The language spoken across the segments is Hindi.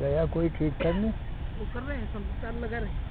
गया कोई ठीक करने? वो कर रहे हैं, संचार लगा रहे हैं।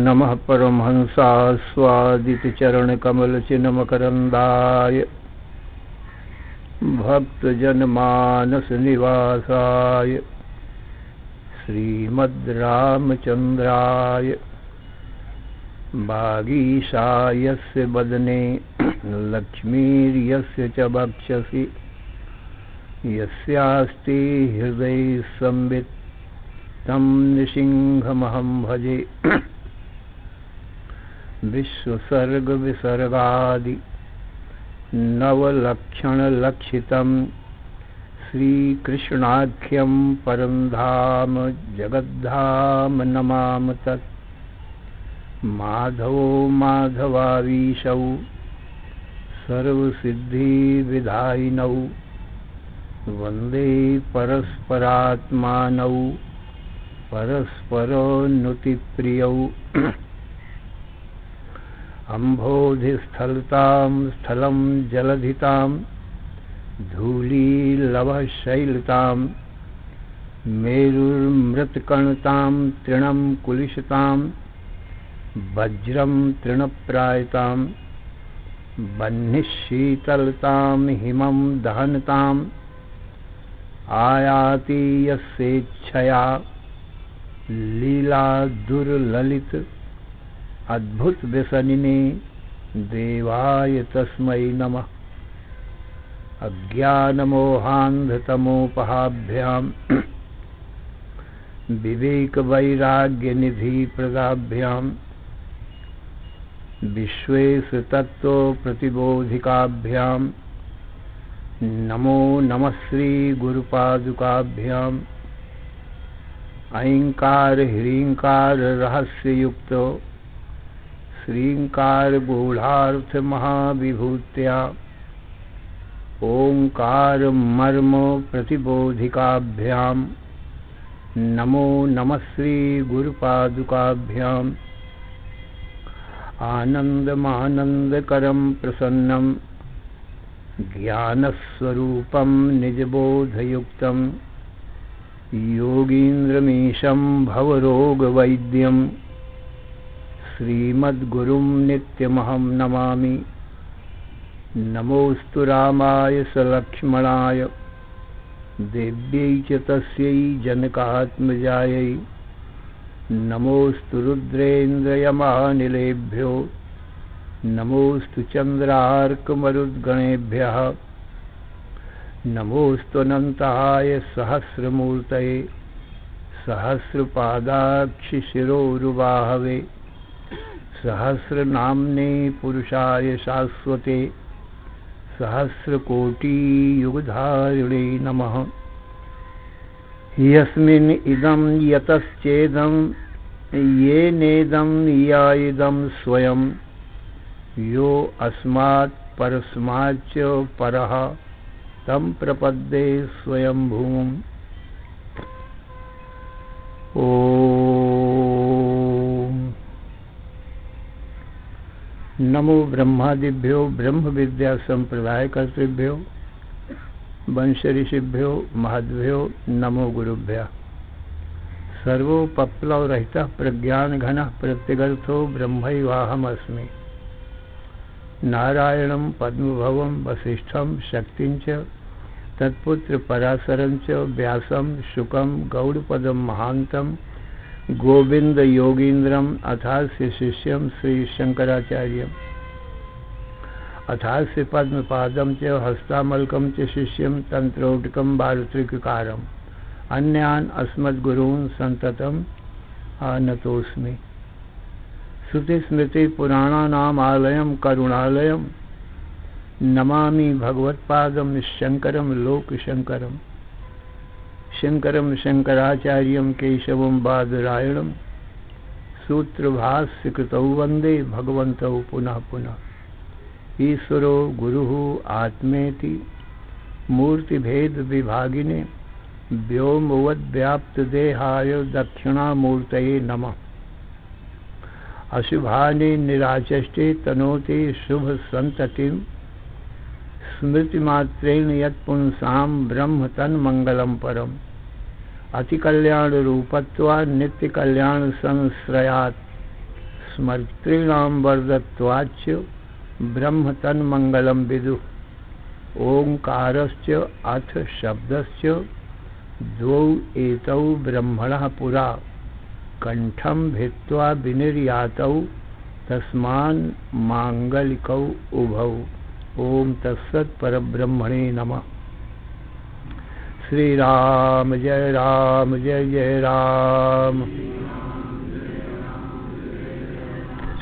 नमः परमहंसास्वादितचरणकमलचिन्मकरन्दाय भक्तजनमानसनिवासाय श्रीमद्रामचन्द्राय वागीशायस्य वदने लक्ष्मीर्यस्य च वक्षसि यस्यास्ति हृदये संवित् तं नृसिंहमहं भजे। विश्वसर्गविसर्गादि नवलक्षणलक्षितं श्रीकृष्णाख्यं परं धाम जगद्धाम नमामि तत्। माधवो माधवावीशौ सर्वसिद्धिविधायिनौ वन्दे परस्परात्मानौ परस्परोन्नतिप्रियौ। अम्भोधिस्थलतां स्थलं जलधितां धूलीलवशैलतां मेरुर्मृत्कणतां तृणं कुलिशतां वज्रं तृणप्रायतां बह्निशीतलतां हिमं दहनताम् आयाति यस्येच्छया लीला दुर्ललित अद्भुत व्यसनिने देवाय तस्मै नमः। अज्ञानमोहान्धतमोपहाभ्यां विवेकवैराग्यनिधिप्रदाभ्यां विश्वेशतत्त्वप्रतिबोधिकाभ्यां नमो नमः श्रीगुरुपादुकाभ्याम्। ऐंकार ह्रींकार रहस्ययुक्तो श्रींकार गूढ़ार्थ महाविभूत्या ओंकार मर्म प्रतिबोधिकाभ्याम नमो नमः श्री गुरुपादुकाभ्याम आनंदमानंदकरं प्रसन्नं ज्ञानस्वरूपं निजबोधयुक्तं योगीन्द्रमीशं भवरोगवैद्यं श्रीमद्गुरुं नित्यमहं नमामि। नमोस्तु रामाय सलक्ष्मणाय देव्यै च तस्यै जनकात्मजायै नमोस्तु रुद्रेन्द्रयमानिलेभ्यो नमोस्तु चन्द्रार्कमरुद्गणेभ्यः नमोस्तु अनन्ताय सहस्रमूर्तये सहस्रपादाक्षिशिरोरुबाहवे सहस्रनाम्ने पुरुषाय शाश्वते सहस्रकोटियुगधारिणे नमः। यस्मिन् इदं यतश्चेदं येनेदं याइदं स्वयं यो अस्मात् परस्माच्च परः तं प्रपद्ये स्वयंभूम्। ओम नमो ब्रह्मादिभ्यो ब्रह्म विद्या संप्रदाय कर्तृभ्यो वंश ऋषिभ्यो महद्भ्यो नमो गुरुभ्यः। सर्वोपप्लव रहितः प्रज्ञान घनः प्रत्यगर्थो ब्रह्मैवाहमस्मि। नारायणं पद्मभवं वसिष्ठं शक्तिं च तत्पुत्र पराशरं च व्यासं शुकं गौड़पदं महान्तं गोविंद योगीन्द्रम् अथास्य शिष्यं श्री शंकराचार्यम् अथास्य पद्मपादं च हस्तामलकं च शिष्यं तंत्रोटकं बारुत्रिककारम् अन्यान् अस्मद्गुरून् सन्ततम् आनतोऽस्मि। श्रुतिस्मृतिपुराणानाम् आलयं करुणालयं नमामि भगवत्पादं शंकरं लोकशंकरं। शंकरं शंकराचार्यं केशवं बादरायणं सूत्रभाष्यकृतौ वन्दे भगवन्तौ पुनः पुनः। ईश्वरो गुरुः आत्मेति मूर्तिभेद विभागिने व्योमवद्व्याप्तदेहाय दक्षिणामूर्तये नमः। अशुभानि निराचष्टे तनोति शुभ संततिं स्मृतिमात्रेण यत्पुंसां ब्रह्म तन्मंगलं परम्। अतिकल्याण रूपत्वात् नित्यकल्याण संश्रयात् स्मर्तॄणां वरदत्वाच्च ब्रह्म तन्मंगलं विदुः। ओंकारश्च अथ शब्दश्च द्वौ एतौ ब्रह्मणः पुरा कंठं भित्त्वा विनिर्यातौ तस्मान् मांगलिकौ उभौ। ओम तत्सत् परब्रह्मणे नमः। श्री राम जय जय राम।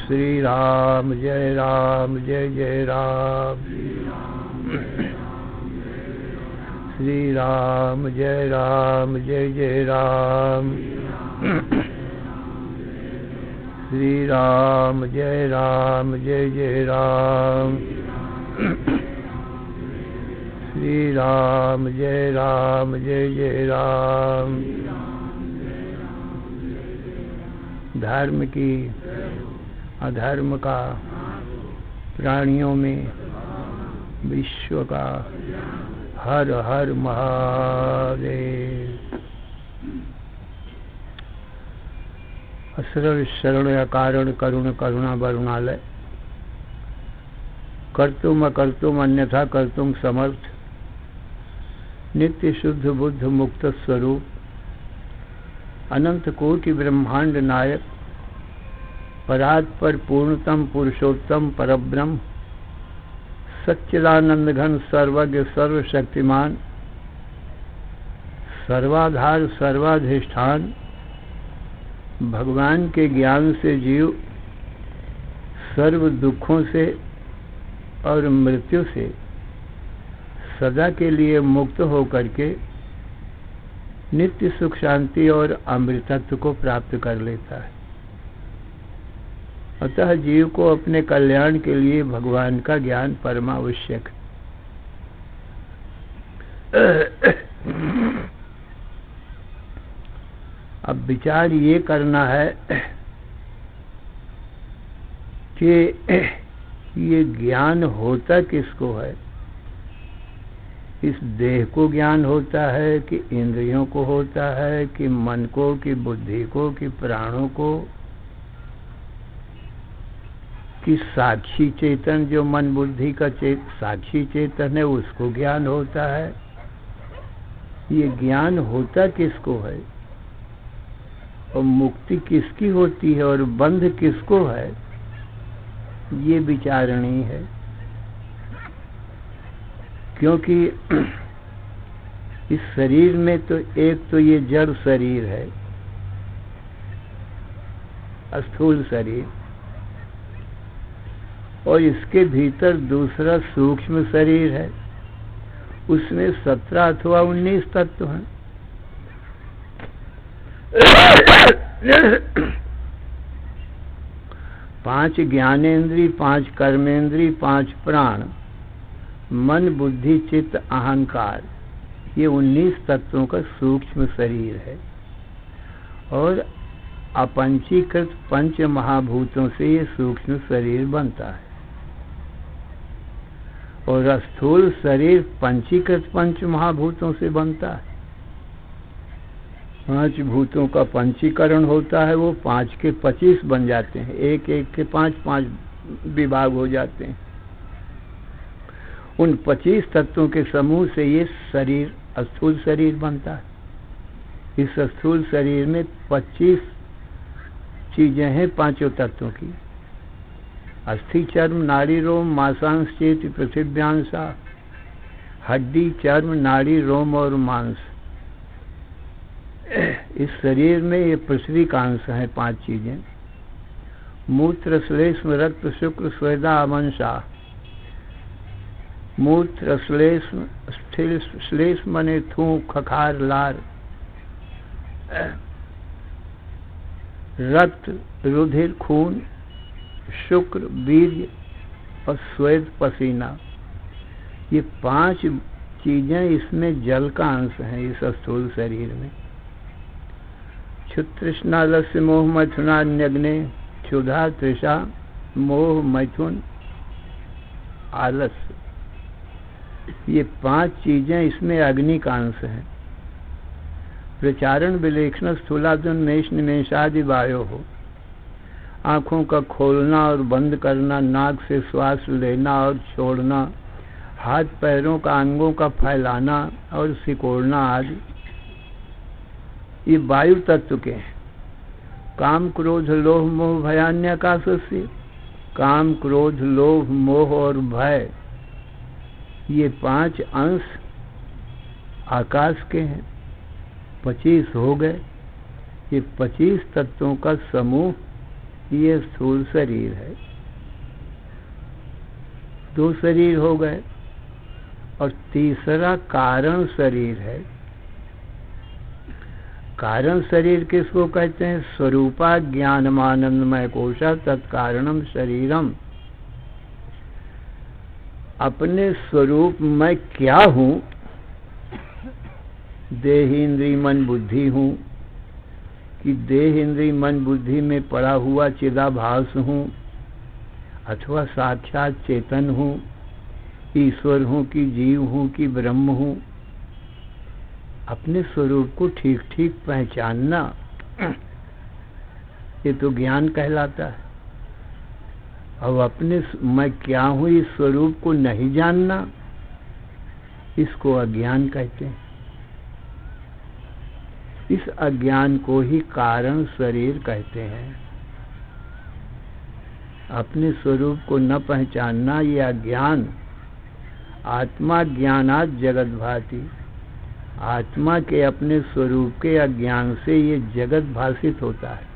श्री राम जय जय राम। श्री राम जय जय राम। श्री राम जय जय राम। श्री राम जय जय राम। धर्म की अधर्म का प्राणियों में विश्व का हर हर महादेव। असरण शरण अकारण करुण करुणा वरुणालय कर्तुम अकर्तुम अन्यथा कर्तुम समर्थ नित्य शुद्ध बुद्ध मुक्त स्वरूप अनंत कोटि ब्रह्मांड नायक परात्पर पूर्णतम पुरुषोत्तम परब्रह्म सच्चिदानंद घन सर्वज्ञ सर्वशक्तिमान सर्वाधार सर्वाधिष्ठान भगवान के ज्ञान से जीव सर्व दुखों से और मृत्यु से सदा के लिए मुक्त होकर के नित्य सुख शांति और अमृतत्व को प्राप्त कर लेता है। अतः जीव को अपने कल्याण के लिए भगवान का ज्ञान परमावश्यक है। अब विचार ये करना है कि ये ज्ञान होता किसको है। इस देह को ज्ञान होता है कि इंद्रियों को होता है कि मन को कि बुद्धि को कि प्राणों को कि साक्षी चेतन जो मन बुद्धि का साक्षी चेतन है उसको ज्ञान होता है। ये ज्ञान होता किसको है और मुक्ति किसकी होती है और बंध किसको है, ये विचारणी है। क्योंकि इस शरीर में तो एक तो ये जड़ शरीर है, स्थूल शरीर, और इसके भीतर दूसरा सूक्ष्म शरीर है, उसमें 17 अथवा 19 तत्व हैं। पांच ज्ञानेन्द्रिय, 5 कर्मेंद्रिय, 5 प्राण, मन बुद्धि चित्त अहंकार, ये 19 तत्वों का सूक्ष्म शरीर है। और अपंचीकृत पंच महाभूतों से ये सूक्ष्म शरीर बनता है। और स्थूल शरीर पंचीकृत पंच महाभूतों से बनता है। 5 भूतों का पंचीकरण होता है, वो 5 के 25 बन जाते हैं, एक एक के 5 विभाग हो जाते हैं। उन 25 तत्वों के समूह से ये शरीर स्थूल शरीर बनता है। इस स्थूल शरीर में 25 चीजें हैं पांचों तत्वों की। अस्थि चर्म नाड़ी रोम मांसांश चेत पृथिव्यांशा, हड्डी चर्म नाड़ी रोम और मांस। इस शरीर में ये पृथ्वी का अंश है 5 चीजें। मूत्र श्लेष्म रक्त शुक्र स्वेदा अमंशा। मूत्र श्लेष्म श्लेष्म मने थूक खखार लार, रक्त रुधिर खून, शुक्र वीर्य और श्वेत पसीना। ये 5 चीजें इसमें जल का अंश हैं इस स्थूल शरीर में। क्षुतृष्णा लस्य मोह मैथुनान्यग्ने, क्षुधा तृषा मोह मैथुन आलस्य, ये 5 चीजें इसमें अग्नि का अंश है। प्रचारण विलेक्षण स्थूलादन मेष निमेषादि वायो हो, आंखों का खोलना और बंद करना, नाक से श्वास लेना और छोड़ना, हाथ पैरों का अंगों का फैलाना और सिकोड़ना आदि, ये वायु तत्व के हैं। काम क्रोध लोभ मोह भयान्यकाशस्य, काम क्रोध लोभ मोह और भय, ये 5 अंश आकाश के हैं। 25 हो गए। ये 25 तत्वों का समूह ये स्थूल शरीर है। 2 शरीर हो गए और तीसरा कारण शरीर है। कारण शरीर किसको कहते हैं? स्वरूपा ज्ञानमानंदमय कोशा तत्कारणम शरीरम। अपने स्वरूप मैं क्या हूँ, देह इंद्रिय मन बुद्धि हूँ कि देह इंद्रिय मन बुद्धि में पड़ा हुआ चिदाभास हूँ, अथवा साक्षात चेतन हूँ, ईश्वर हूँ कि जीव हूँ कि ब्रह्म हूँ। अपने स्वरूप को ठीक ठीक पहचानना, ये तो ज्ञान कहलाता है। और अपने मैं क्या हूँ इस स्वरूप को नहीं जानना, इसको अज्ञान कहते हैं। इस अज्ञान को ही कारण शरीर कहते हैं। अपने स्वरूप को न पहचानना ये अज्ञान। आत्मा ज्ञानात् जगत भाति, आत्मा के अपने स्वरूप के अज्ञान से ये जगत भाषित होता है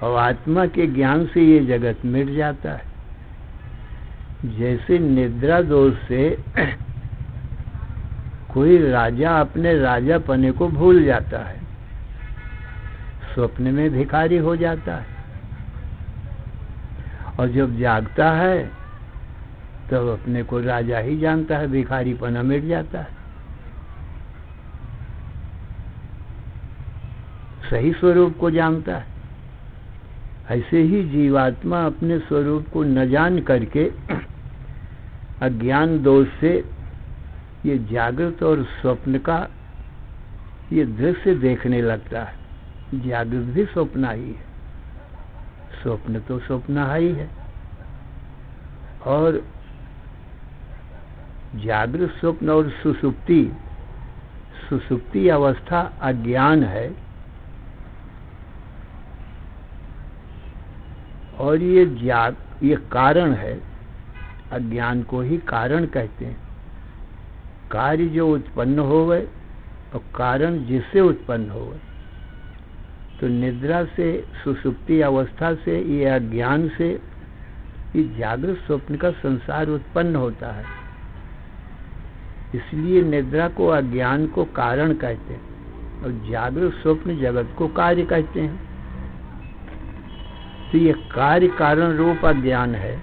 और आत्मा के ज्ञान से ये जगत मिट जाता है। जैसे निद्रा दोष से कोई राजा अपने राजापने को भूल जाता है, स्वप्न में भिखारी हो जाता है, और जब जागता है तब अपने को राजा ही जानता है, भिखारीपना मिट जाता है, सही स्वरूप को जानता है। ऐसे ही जीवात्मा अपने स्वरूप को न जान करके अज्ञान दोष से ये जागृत और स्वप्न का ये दृश्य देखने लगता है। जागृत भी स्वप्न ही है, स्वप्न तो स्वप्न ही है, और जागृत स्वप्न और सुषुप्ति अवस्था अज्ञान है, और ये कारण है। अज्ञान को ही कारण कहते हैं। कार्य जो उत्पन्न हो गए और कारण जिससे उत्पन्न हो गए। तो निद्रा से, सुषुप्ति अवस्था से, ये अज्ञान से ये जागृत स्वप्न का संसार उत्पन्न होता है। इसलिए निद्रा को, अज्ञान को कारण कहते हैं और जागृत स्वप्न जगत को कार्य कहते हैं। तो ये कार्य कारण रूप अज्ञान है।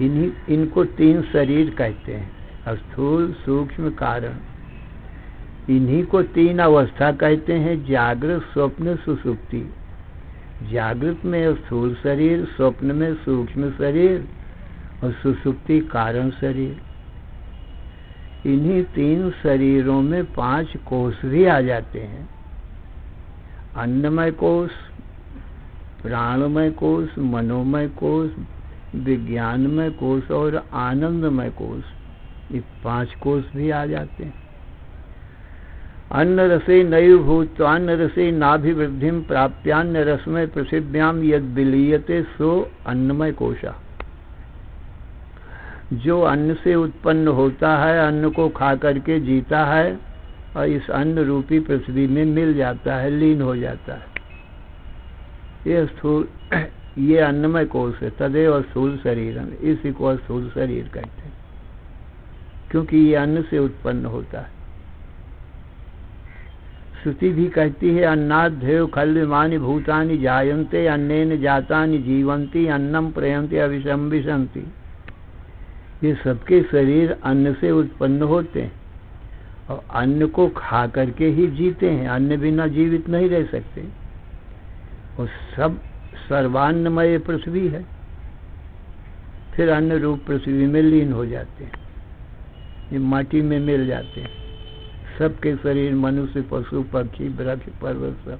इनको तीन शरीर कहते हैं, स्थूल, सूक्ष्म, कारण। इन्हीं को तीन अवस्था कहते हैं, जागृत, स्वप्न, सुषुप्ति। जागृत में स्थूल शरीर, स्वप्न में सूक्ष्म शरीर और सुषुप्ति कारण शरीर। इन्हीं तीन शरीरों में 5 कोष भी आ जाते हैं। अन्नमय कोष, प्राणमय कोष, मनोमय कोष, विज्ञानमय कोष और आनंदमय कोष। ये 5 कोष भी आ जाते हैं। अन्न रसे नैव भूत्वान्न रसे नाभिवृद्धिम प्राप्यान्न रसमय पृथिव्याम यद विलीयते सो अन्नमय कोशा। जो अन्न से उत्पन्न होता है, अन्न को खा करके जीता है और इस अन्न रूपी पृथ्वी में मिल जाता है, लीन हो जाता है। ये अन्नमय कोश है। तदेव स्थूल शरीर, इसी को स्थूल शरीर कहते हैं, क्योंकि ये अन्न से उत्पन्न होता है। श्रुति भी कहती है, अन्नाद्येव खल्विमानि भूतानि जायन्ते अन्नेन जातानि जीवन्ति अन्नम प्रयन्ति अविशं विशन्ति। ये सबके शरीर अन्न से उत्पन्न होते हैं और अन्न को खा करके ही जीते हैं। अन्न बिना जीवित नहीं रह सकते। और सब सर्वान्नमय पृथ्वी है, फिर अन्न रूप पृथ्वी में लीन हो जाते हैं, ये माटी में मिल जाते हैं। सबके शरीर, मनुष्य, पशु, पक्षी, वृक्ष, पर्वत, सब।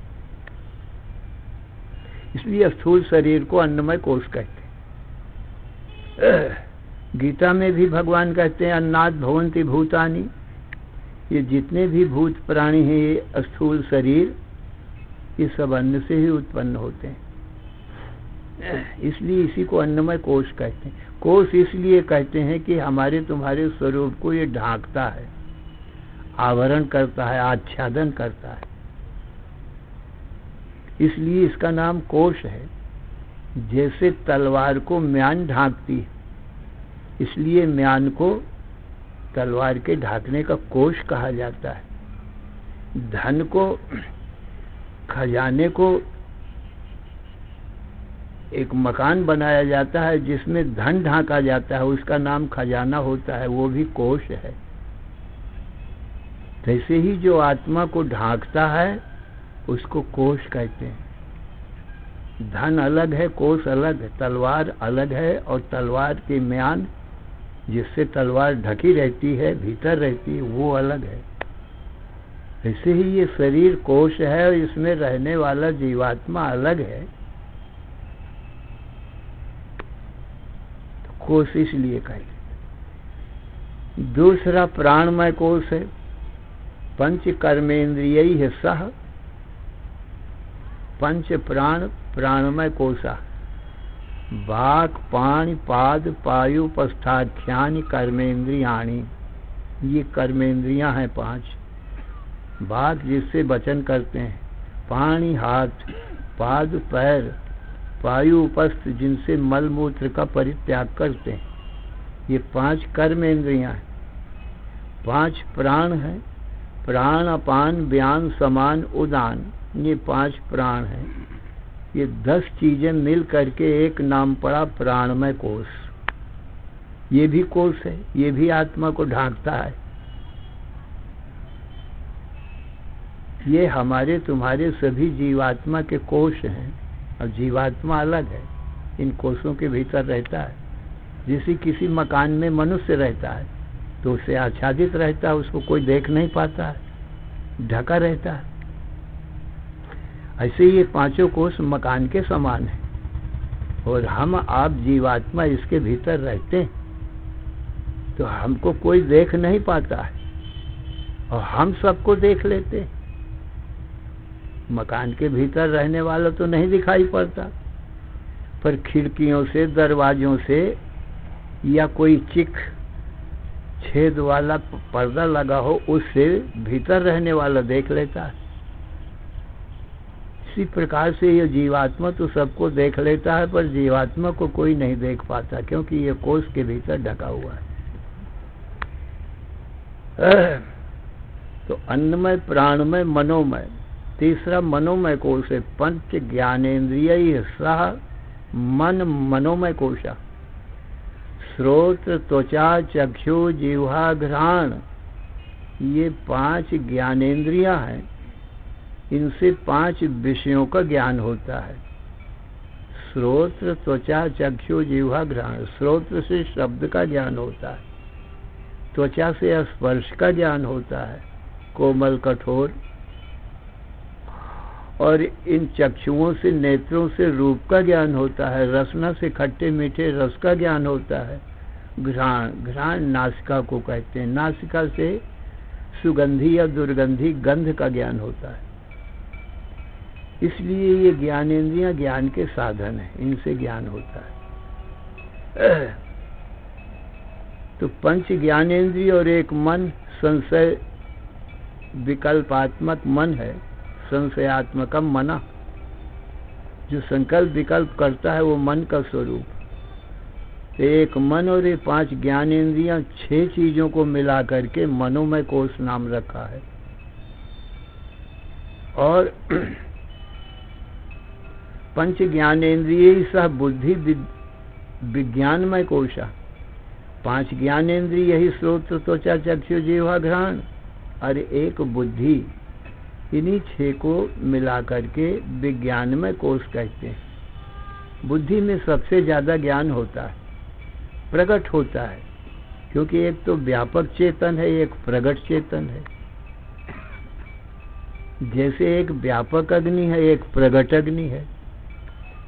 इसलिए स्थूल शरीर को अन्नमय कोश कहते हैं। गीता में भी भगवान कहते हैं, अन्नात् भवन्ति भूतानि। ये जितने भी भूत प्राणी हैं, ये स्थूल शरीर, ये सब अन्न से ही उत्पन्न होते हैं। इसलिए इसी को अन्नमय कोश कहते हैं। कोश इसलिए कहते हैं कि हमारे तुम्हारे स्वरूप को ये ढांकता है, आवरण करता है, आच्छादन करता है। इसलिए इसका नाम कोश है। जैसे तलवार को म्यान ढांकती है, इसलिए म्यान को तलवार के ढांकने का कोश कहा जाता है। धन को, खजाने को एक मकान बनाया जाता है जिसमें धन ढांका जाता है, उसका नाम खजाना होता है, वो भी कोश है। तैसे ही जो आत्मा को ढांकता है उसको कोश कहते हैं। धन अलग है, कोश अलग है, तलवार अलग है, और तलवार की म्यान जिससे तलवार ढकी रहती है, भीतर रहती है, वो अलग है। ऐसे ही ये शरीर कोश है और इसमें रहने वाला जीवात्मा अलग है। तो कोश इसलिए कहते। दूसरा प्राणमय कोश है। पंच कर्मेंद्रियई है सह पंच प्राण प्राणमय कोशा। वाक्, पाणि, पाद, पायु, पस्थाख्यानि कर्मेंद्रियाणि। ये कर्मेंद्रियां हैं 5। वाक् जिससे वचन करते हैं, पाणि हाथ, पाद पैर, पायु उपस्थ जिनसे मल मूत्र का परित्याग करते हैं। ये 5 कर्मेंद्रियां हैं। 5 प्राण हैं। प्राण, अपान, व्यान, समान, उदान। ये 5 प्राण हैं। ये 10 चीजें मिल करके एक नाम पड़ा प्राणमय कोश। ये भी कोश है, ये भी आत्मा को ढांकता है। ये हमारे तुम्हारे सभी जीवात्मा के कोश हैं, और जीवात्मा अलग है, इन कोशों के भीतर रहता है। जैसे किसी मकान में मनुष्य रहता है तो उसे आच्छादित रहता है, उसको कोई देख नहीं पाता है, ढका रहता है। ऐसे ये 5 कोश मकान के समान है, और हम आप जीवात्मा इसके भीतर रहते हैं, तो हमको कोई देख नहीं पाता है, और हम सबको देख लेते हैं। मकान के भीतर रहने वाला तो नहीं दिखाई पड़ता, पर खिड़कियों से, दरवाजों से, या कोई चिक छेद वाला पर्दा लगा हो, उससे भीतर रहने वाला देख लेता है। इसी प्रकार से ये जीवात्मा तो सबको देख लेता है, पर जीवात्मा को कोई नहीं देख पाता, क्योंकि ये कोश के भीतर ढका हुआ है। तो अन्नमय, प्राणमय, मनोमय। तीसरा मनोमय कोश है। पंच ज्ञानेन्द्रिय सह मन मनोमय कोशा। श्रोत्र, त्वचा, चक्षु, जिह्वा, घ्राण, ये 5 ज्ञानेन्द्रियां हैं। इनसे 5 विषयों का ज्ञान होता है। श्रोत्र, त्वचा, चक्षु, जिह्वा, घ्राण। श्रोत्र से शब्द का ज्ञान होता है, त्वचा से स्पर्श का ज्ञान होता है, कोमल, कठोर, और इन चक्षुओं से, नेत्रों से रूप का ज्ञान होता है, रसना से खट्टे मीठे रस का ज्ञान होता है। घ्राण, घ्राण नासिका को कहते हैं, नासिका से सुगंधी या दुर्गंधी गंध का ज्ञान होता है। इसलिए ये ज्ञानेंद्रियां ज्ञान के साधन है, इनसे ज्ञान होता है। तो पंच ज्ञानेंद्रिय और एक मन, संशय विकल्पात्मक मन है, संशयात्मक मना। जो संकल्प विकल्प करता है वो मन का स्वरूप। एक मन और ये 5 ज्ञानेंद्रियां 6 चीजों को मिला करके मनोमय कोश नाम रखा है। और पंच ज्ञानेन्द्रिय सह बुद्धि विज्ञानमय कोशा। 5 ज्ञानेन्द्रिय यही श्रोत्र, त्वचा, चक्षु, जिह्वा, घ्राण, और एक बुद्धि, इन्हीं 6 को मिला करके विज्ञानमय कोश कहते हैं। बुद्धि में सबसे ज्यादा ज्ञान होता है, प्रकट होता है, क्योंकि एक तो व्यापक चेतन है, एक प्रकट चेतन है। जैसे एक व्यापक अग्नि है, एक प्रकट अग्नि है।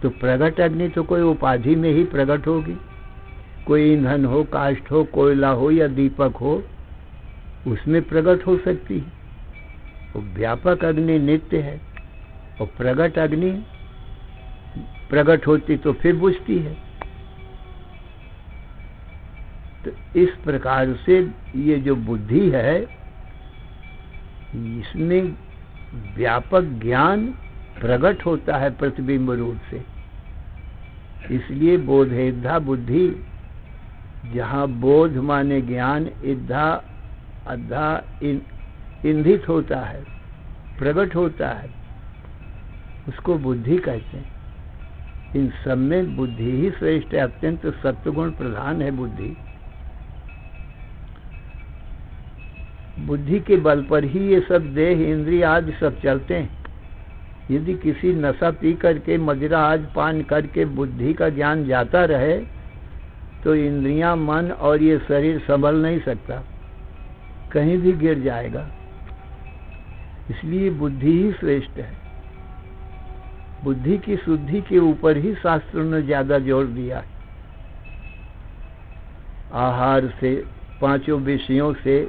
तो प्रकट अग्नि तो कोई उपाधि में ही प्रकट होगी, कोई ईंधन हो, काष्ठ हो, कोयला हो या दीपक हो, उसमें प्रकट हो सकती है। वो व्यापक अग्नि नित्य है, और प्रकट अग्नि प्रकट होती तो फिर बुझती है। तो इस प्रकार से ये जो बुद्धि है, इसमें व्यापक ज्ञान प्रकट होता है प्रतिबिंब रूप से। इसलिए बोधेद्धा बुद्धि, जहाँ बोध माने ज्ञान, इद्धा अद्धा इंधित होता है, प्रकट होता है, उसको बुद्धि कहते हैं। इन सब में बुद्धि ही श्रेष्ठ है, अत्यंत सत्वगुण प्रधान है बुद्धि। बुद्धि के बल पर ही ये सब देह, इंद्रिय आदि सब चलते हैं। यदि किसी नशा पी करके, मदिरा आज पान करके बुद्धि का ज्ञान जाता रहे, तो इंद्रियां, मन और ये शरीर संभल नहीं सकता, कहीं भी गिर जाएगा। इसलिए बुद्धि ही श्रेष्ठ है। बुद्धि की शुद्धि के ऊपर ही शास्त्रों ने ज्यादा जोर दिया है। आहार से, 5 विषयों से,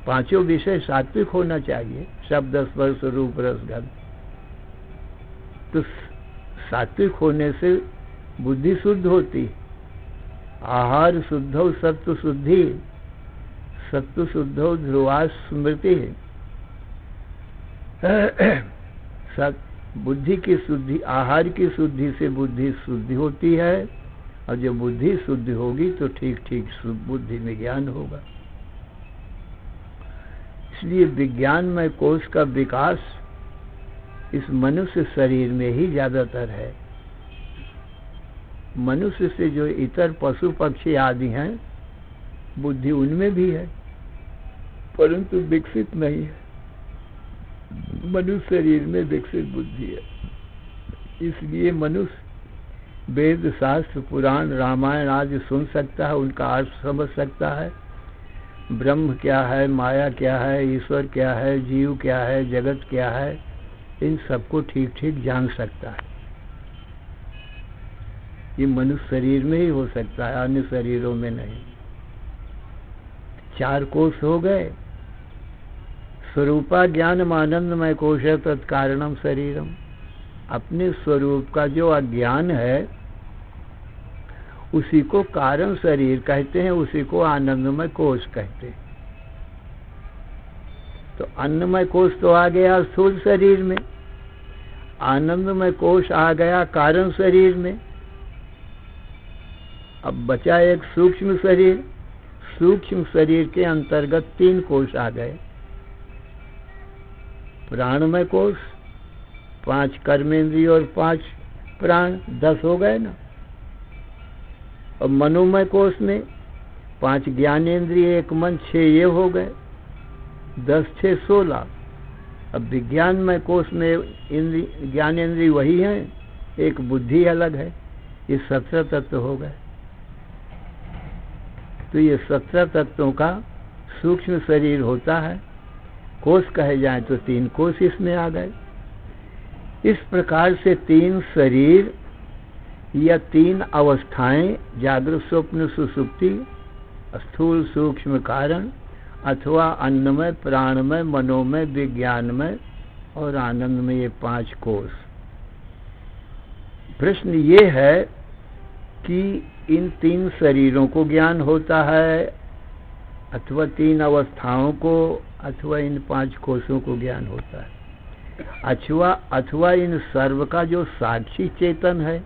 5 विषय सात्विक होना चाहिए, शब्द, स्पर्श, रूप, रस, गंध। तो सात्विक होने से बुद्धि शुद्ध होती। आहार शुद्धौ सत्व शुद्धि, सत्व शुद्धौ ध्रुवा स्मृति। बुद्धि की शुद्धि, आहार की शुद्धि से बुद्धि शुद्धि होती है, और जब बुद्धि शुद्ध होगी तो ठीक ठीक बुद्धि में ज्ञान होगा। इसलिए विज्ञानमय कोश का विकास इस मनुष्य शरीर में ही ज्यादातर है। मनुष्य से जो इतर पशु पक्षी आदि हैं, बुद्धि उनमें भी है, परंतु विकसित नहीं है। मनुष्य शरीर में विकसित बुद्धि है। इसलिए मनुष्य वेद शास्त्र पुराण रामायण आदि सुन सकता है, उनका अर्थ समझ सकता है, ब्रह्म क्या है, माया क्या है, ईश्वर क्या है, जीव क्या है, जगत क्या है, इन सबको ठीक ठीक जान सकता है। ये मनुष्य शरीर में ही हो सकता है, अन्य शरीरों में नहीं। 4 कोश हो गए। स्वरूपा ज्ञानम आनंदमय कोश तत्कारणम शरीरम। अपने स्वरूप का जो अज्ञान है उसी को कारण शरीर कहते हैं, उसी को आनंदमय कोश कहते हैं। तो अन्नमय कोश तो आ गया स्थूल शरीर में, आनंदमय कोश आ गया कारण शरीर में। अब बचा एक सूक्ष्म शरीर। सूक्ष्म शरीर के अंतर्गत 3 कोश आ गए। प्राणमय कोश, 5 कर्मेंद्रिय और 5 प्राण, 10 हो गए ना। और मनोमय कोश में 5 ज्ञानेंद्रिय, 1 मन, 6 ये हो गए। 10 6 16। अब विज्ञानमय कोश में ज्ञानेंद्रिय वही हैं, एक बुद्धि अलग है। ये 17 तत्व हो गए। तो ये 17 तत्वों का सूक्ष्म शरीर होता है। कोश कहे जाए तो 3 कोश इसमें आ गए। इस प्रकार से 3 शरीर या 3 अवस्थाएं, जागृत स्वप्न सुषुप्ति, स्थूल सूक्ष्म कारण, अथवा अन्नमय, प्राणमय, मनोमय, विज्ञानमय और आनंदमय, ये 5 कोश। प्रश्न ये है कि इन 3 शरीरों को ज्ञान होता है अथवा 3 अवस्थाओं को, अथवा इन 5 कोशों को ज्ञान होता है, अथवा इन सर्व का जो साक्षी चेतन है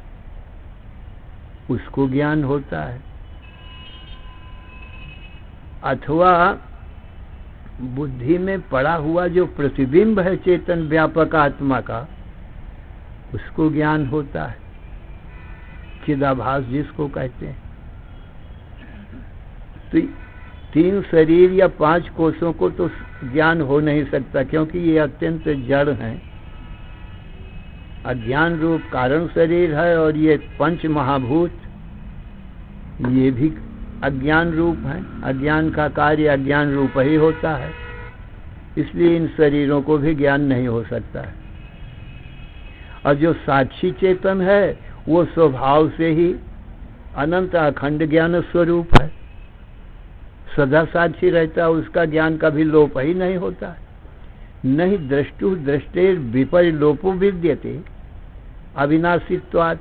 उसको ज्ञान होता है, अथवा बुद्धि में पड़ा हुआ जो प्रतिबिंब है चेतन व्यापक आत्मा का, उसको ज्ञान होता है, चिदाभास जिसको कहते हैं। तो 3 शरीर या 5 कोशों को तो ज्ञान हो नहीं सकता, क्योंकि ये अत्यंत जड़ हैं। अज्ञान रूप कारण शरीर है और ये 5 महाभूत, ये भी अज्ञान रूप हैं। अज्ञान का कार्य अज्ञान रूप ही होता है, इसलिए इन शरीरों को भी ज्ञान नहीं हो सकता है। और जो साक्षी चेतन है वो स्वभाव से ही अनंत अखंड ज्ञान स्वरूप है, सदा साक्षी रहता है, उसका ज्ञान कभी लोप ही नहीं होता है। नहीं दृष्टु दृष्टेर विपरिलोपो विद्यते अविनाशित्वात्।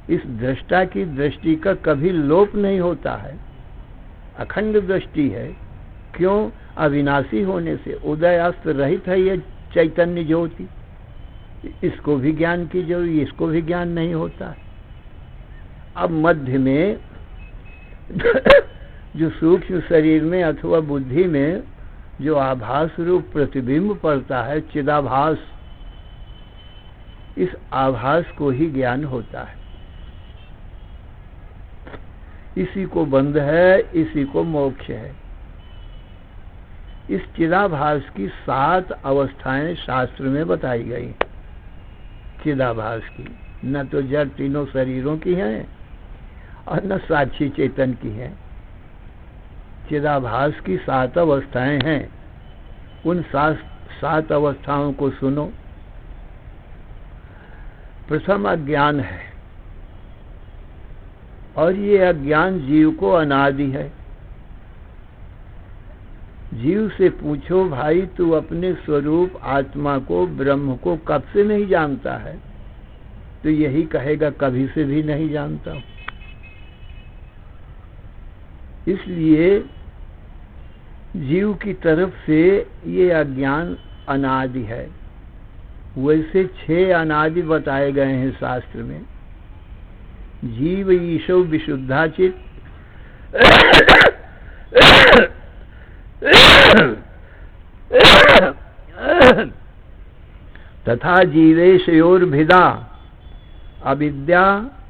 इस दृष्टा की दृष्टि का कभी लोप नहीं होता है, अखंड दृष्टि है। क्यों? अविनाशी होने से, उदय अस्त रहित है ये चैतन्य ज्योति। इसको भी ज्ञान की जरूरी, इसको भी ज्ञान नहीं होता है। अब मध्य में जो सूक्ष्म शरीर में अथवा बुद्धि में जो आभास रूप प्रतिबिंब पड़ता है, चिदाभास, इस आभास को ही ज्ञान होता है। इसी को बंध है, इसी को मोक्ष है। इस चिदाभास की 7 अवस्थाएं शास्त्र में बताई गई। चिदाभास की न तो जड़ तीनों शरीरों की हैं और न साक्षी चेतन की हैं। चिदाभास की 7 अवस्थाएं हैं। उन 7 अवस्थाओं को सुनो। प्रथम अज्ञान है, और ये अज्ञान जीव को अनादि है। जीव से पूछो, भाई तू अपने स्वरूप आत्मा को, ब्रह्म को कब से नहीं जानता है? तो यही कहेगा कभी से भी नहीं जानता हूं। इसलिए जीव की तरफ से ये अज्ञान अनादि है। वैसे 6 अनादि बताए गए हैं शास्त्र में। जीव ईशो विशुद्धाचित, तथा जीवेशयोर्भिदा अविद्या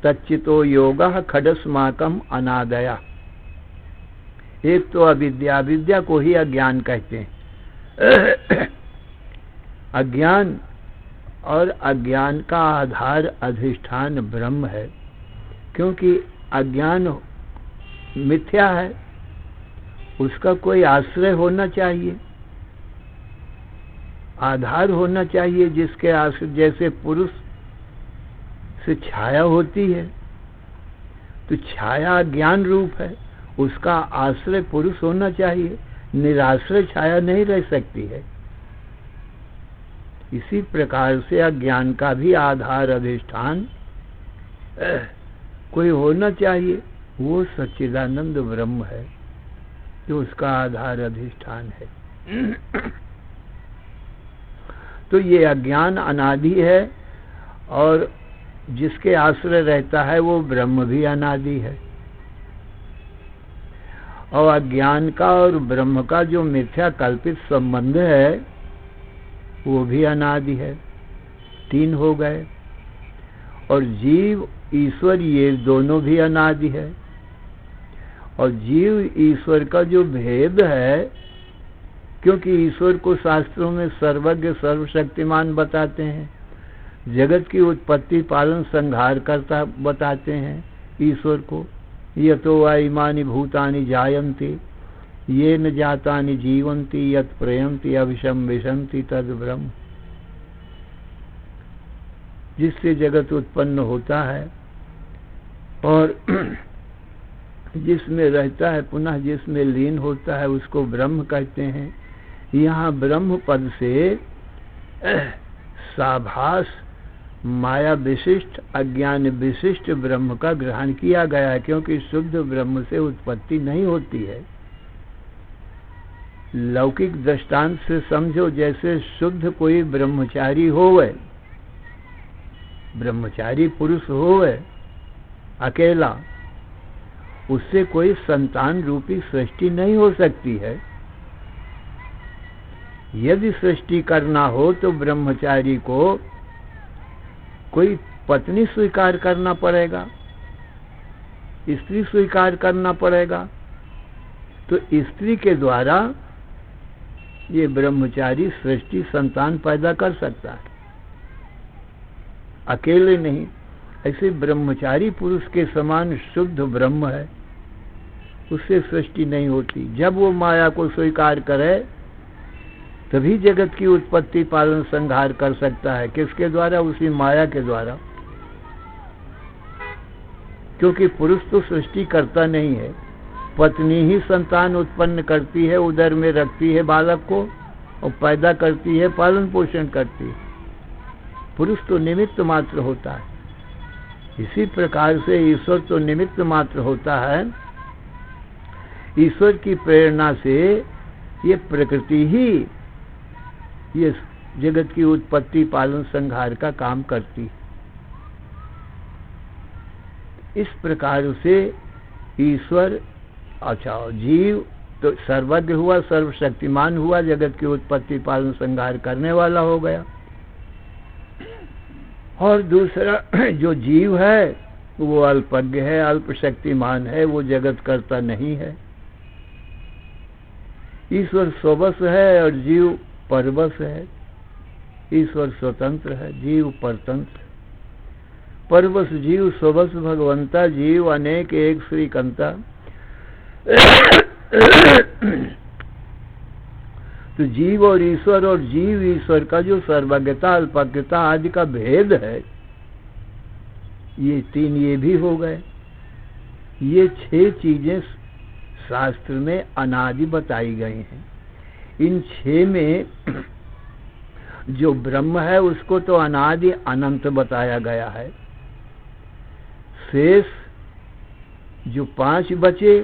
तच्चितो योगः खडस्माकम अनादया। एक तो अविद्या, विद्या को ही अज्ञान कहते हैं। अज्ञान और अज्ञान का आधार अधिष्ठान ब्रह्म है, क्योंकि अज्ञान मिथ्या है, उसका कोई आश्रय होना चाहिए, आधार होना चाहिए, जिसके आश्रय, जैसे पुरुष से छाया होती है तो छाया ज्ञान रूप है, उसका आश्रय पुरुष होना चाहिए, निराश्रय छाया नहीं रह सकती है। इसी प्रकार से अज्ञान का भी आधार अधिष्ठान कोई होना चाहिए, वो सच्चिदानंद ब्रह्म है जो उसका आधार अधिष्ठान है। तो ये अज्ञान अनादि है और जिसके आश्रय रहता है वो ब्रह्म भी अनादि है। और अज्ञान का और ब्रह्म का जो मिथ्या कल्पित संबंध है वो भी अनादि है। 3 हो गए। और जीव ईश्वर ये दोनों भी अनादि है। और जीव ईश्वर का जो भेद है, क्योंकि ईश्वर को शास्त्रों में सर्वज्ञ सर्वशक्तिमान बताते हैं, जगत की उत्पत्ति पालन संहार करता बताते हैं ईश्वर को। यतो वा इमानि भूतानि जायन्ति येन जातानि जीवन्ति यत् प्रयन्ति अभिशम विशन्ति तद ब्रह्म। जिससे जगत उत्पन्न होता है और जिसमें रहता है, पुनः जिसमें लीन होता है, उसको ब्रह्म कहते हैं। यहाँ ब्रह्म पद से साभास माया विशिष्ट अज्ञान विशिष्ट ब्रह्म का ग्रहण किया गया है, क्योंकि शुद्ध ब्रह्म से उत्पत्ति नहीं होती है। लौकिक दृष्टांत से समझो, जैसे शुद्ध कोई ब्रह्मचारी होवे, ब्रह्मचारी पुरुष होवे अकेला, उससे कोई संतान रूपी सृष्टि नहीं हो सकती है। यदि सृष्टि करना हो तो ब्रह्मचारी को कोई पत्नी स्वीकार करना पड़ेगा, स्त्री स्वीकार करना पड़ेगा। तो स्त्री के द्वारा ये ब्रह्मचारी सृष्टि संतान पैदा कर सकता है, अकेले नहीं। ऐसे ब्रह्मचारी पुरुष के समान शुद्ध ब्रह्म है, उससे सृष्टि नहीं होती। जब वो माया को स्वीकार करे तभी जगत की उत्पत्ति पालन संहार कर सकता है। किसके द्वारा? उसी माया के द्वारा। क्योंकि पुरुष तो सृष्टि करता नहीं है, पत्नी ही संतान उत्पन्न करती है, उदर में रखती है बालक को और पैदा करती है, पालन पोषण करती है। पुरुष तो निमित्त मात्र होता है। इसी प्रकार से ईश्वर तो निमित्त मात्र होता है। ईश्वर की प्रेरणा से ये प्रकृति ही ये जगत की उत्पत्ति पालन संहार का काम करती है। इस प्रकार से ईश्वर, अच्छा जीव तो सर्वज्ञ हुआ, सर्वशक्तिमान हुआ, जगत की उत्पत्ति पालन संहार करने वाला हो गया। और दूसरा जो जीव है वो अल्पज्ञ है, अल्प शक्तिमान है, वो जगत करता नहीं है। ईश्वर स्ववश है और जीव परवश है। ईश्वर स्वतंत्र है, जीव परतंत्र। परवश जीव, स्ववश भगवंता, जीव अनेक एक श्रीकंता। तो जीव और जीव ईश्वर का जो सर्वज्ञता अल्पज्ञता आदि का भेद है, ये 3 ये भी हो गए। ये 6 चीजें शास्त्र में अनादि बताई गई हैं। इन 6 में जो ब्रह्म है उसको तो अनादि अनंत बताया गया है। शेष जो 5 बचे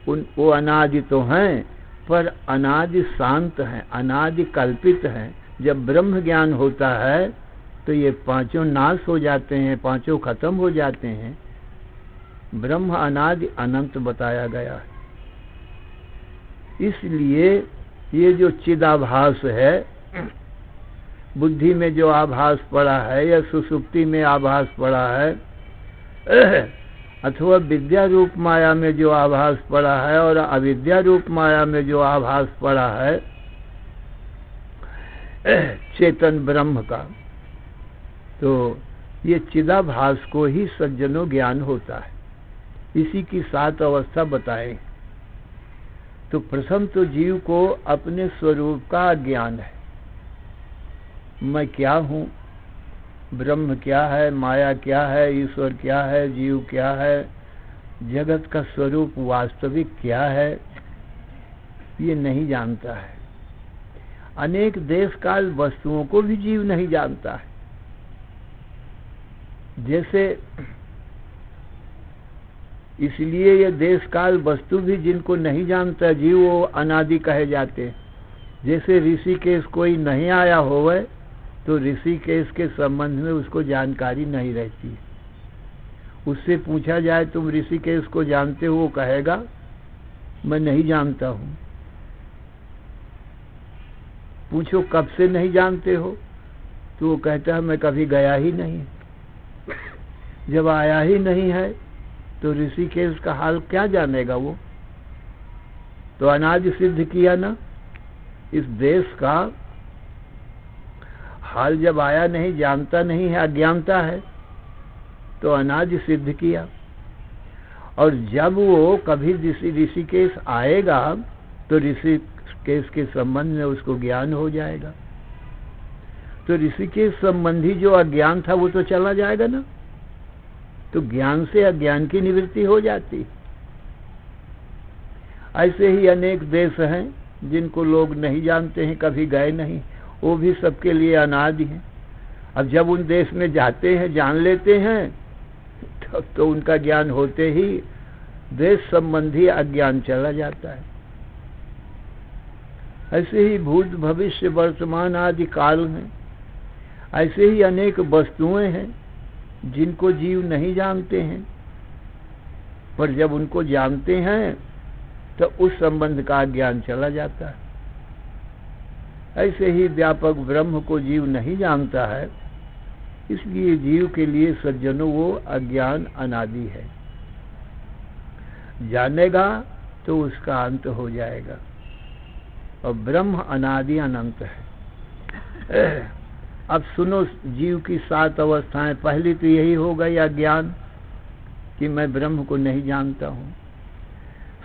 वो अनादि तो हैं, पर अनादि शांत हैं, अनादि कल्पित हैं। जब ब्रह्म ज्ञान होता है तो ये 5 नाश हो जाते हैं, 5 खत्म हो जाते हैं। ब्रह्म अनादि अनंत बताया गया है। इसलिए ये जो चिदाभास है बुद्धि में जो आभास पड़ा है या सुसुप्ति में आभास पड़ा है अथवा विद्या रूप माया में जो आभास पड़ा है और अविद्या रूप माया में जो आभास पड़ा है चेतन ब्रह्म का, तो ये चिदाभास को ही सज्जनों ज्ञान होता है। इसी की 7 अवस्था बताए। तो प्रथम तो जीव को अपने स्वरूप का ज्ञान है। मैं क्या हूँ, ब्रह्म क्या है, माया क्या है, ईश्वर क्या है, जीव क्या है, जगत का स्वरूप वास्तविक क्या है, ये नहीं जानता है। अनेक देश काल वस्तुओं को भी जीव नहीं जानता है। जैसे इसलिए ये देश काल वस्तु भी जिनको नहीं जानता जीव, वो अनादि कहे जाते हैं। जैसे ऋषिकेश कोई नहीं आया होवे तो ऋषिकेश के संबंध में उसको जानकारी नहीं रहती है। उससे पूछा जाए तुम ऋषिकेश को जानते हो, वो कहेगा मैं नहीं जानता हूँ। पूछो कब से नहीं जानते हो, तो वो कहता है मैं कभी गया ही नहीं। जब आया ही नहीं है तो ऋषिकेश का हाल क्या जानेगा वो। तो अनादि सिद्ध किया ना। इस देश का हाल जब आया नहीं, जानता नहीं है, अज्ञानता है, तो अनादि सिद्ध किया। और जब वो कभी ऋषिकेश आएगा तो ऋषिकेश के संबंध में उसको ज्ञान हो जाएगा। तो ऋषिकेश संबंधी जो अज्ञान था वो तो चला जाएगा ना। तो ज्ञान से अज्ञान की निवृत्ति हो जाती। ऐसे ही अनेक देश हैं जिनको लोग नहीं जानते हैं, कभी गए नहीं, वो भी सबके लिए अनादि हैं। अब जब उन देश में जाते हैं, जान लेते हैं, तब तो उनका ज्ञान होते ही देश संबंधी अज्ञान चला जाता है। ऐसे ही भूत भविष्य वर्तमान आदि काल हैं। ऐसे ही अनेक वस्तुएं हैं जिनको जीव नहीं जानते हैं, पर जब उनको जानते हैं तो उस संबंध का ज्ञान चला जाता है। ऐसे ही व्यापक ब्रह्म को जीव नहीं जानता है, इसलिए जीव के लिए सज्जनों वो अज्ञान अनादि है। जानेगा तो उसका अंत हो जाएगा, और ब्रह्म अनादि अनंत है। अब सुनो जीव की 7 अवस्थाएं। पहली तो यही हो गई अज्ञान, कि मैं ब्रह्म को नहीं जानता हूं।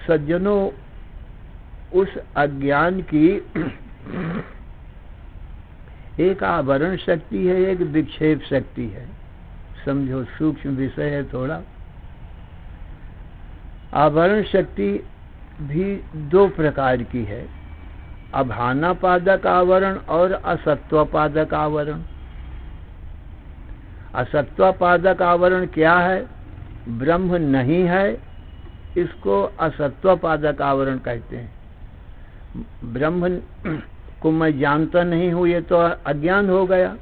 सज्जनों, उस अज्ञान की एक आवरण शक्ति है, एक विक्षेप शक्ति है। समझो, सूक्ष्म विषय है थोड़ा। आवरण शक्ति भी 2 प्रकार की है, अभानापादक आवरण और असत्वापादक आवरण। असत्वापादक आवरण क्या है? ब्रह्म नहीं है, इसको असत्वापादक आवरण कहते हैं। ब्रह्म को मैं जानता नहीं हूं, ये तो अज्ञान हो गया।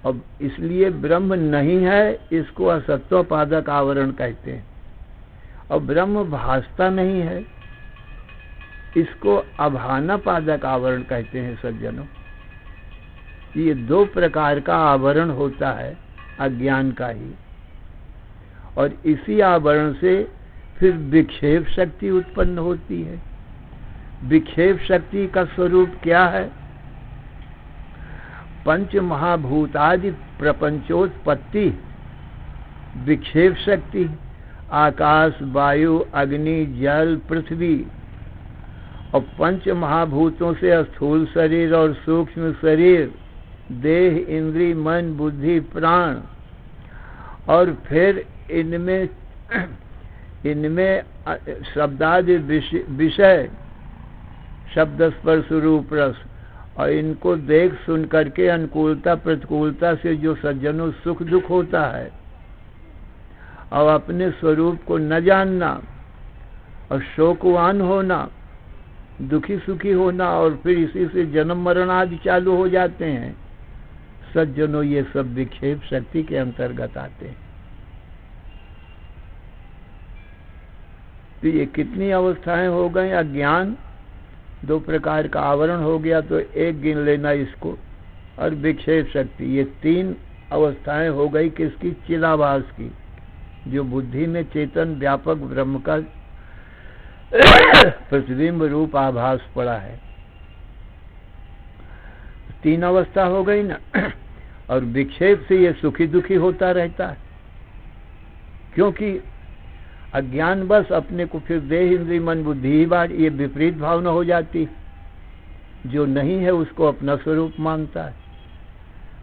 अब इसलिए ब्रह्म नहीं है, इसको असत्वापादक आवरण कहते हैं। और ब्रह्म भासता नहीं है, इसको अभानापादक आवरण कहते हैं। सज्जनों, ये 2 प्रकार का आवरण होता है अज्ञान का ही, और इसी आवरण से फिर विक्षेप शक्ति उत्पन्न होती है। विक्षेप शक्ति का स्वरूप क्या है? पंच महाभूतादि प्रपंचोत्पत्ति विक्षेप शक्ति। आकाश, वायु, अग्नि, जल, पृथ्वी और 5 महाभूतों से स्थूल शरीर और सूक्ष्म शरीर, देह, इंद्रिय, मन, बुद्धि, प्राण, और फिर इनमें शब्दादि विषय, शब्द स्पर्श रूप रस, और इनको देख सुन करके अनुकूलता प्रतिकूलता से जो सज्जनों सुख दुख होता है, और अपने स्वरूप को न जानना और शोकवान होना, दुखी सुखी होना, और फिर इसी से जन्म मरण आदि चालू हो जाते हैं। सज्जनों, ये सब विक्षेप शक्ति के अंतर्गत आते हैं। तो ये कितनी अवस्थाएं हो गई? अज्ञान 2 प्रकार का आवरण हो गया, तो एक गिन लेना इसको। और विक्षेप शक्ति, ये तीन अवस्थाएं हो गई किसकी? चिदाभास की, जो बुद्धि में चेतन व्यापक ब्रह्म का प्रतिबिंब रूप आभास पड़ा है। तीन अवस्था हो गई ना। और विक्षेप से ये सुखी दुखी होता रहता है, क्योंकि अज्ञान बस अपने को फिर देह इंद्रिय मन बुद्धि ही बात, ये विपरीत भावना हो जाती। जो नहीं है उसको अपना स्वरूप मानता है।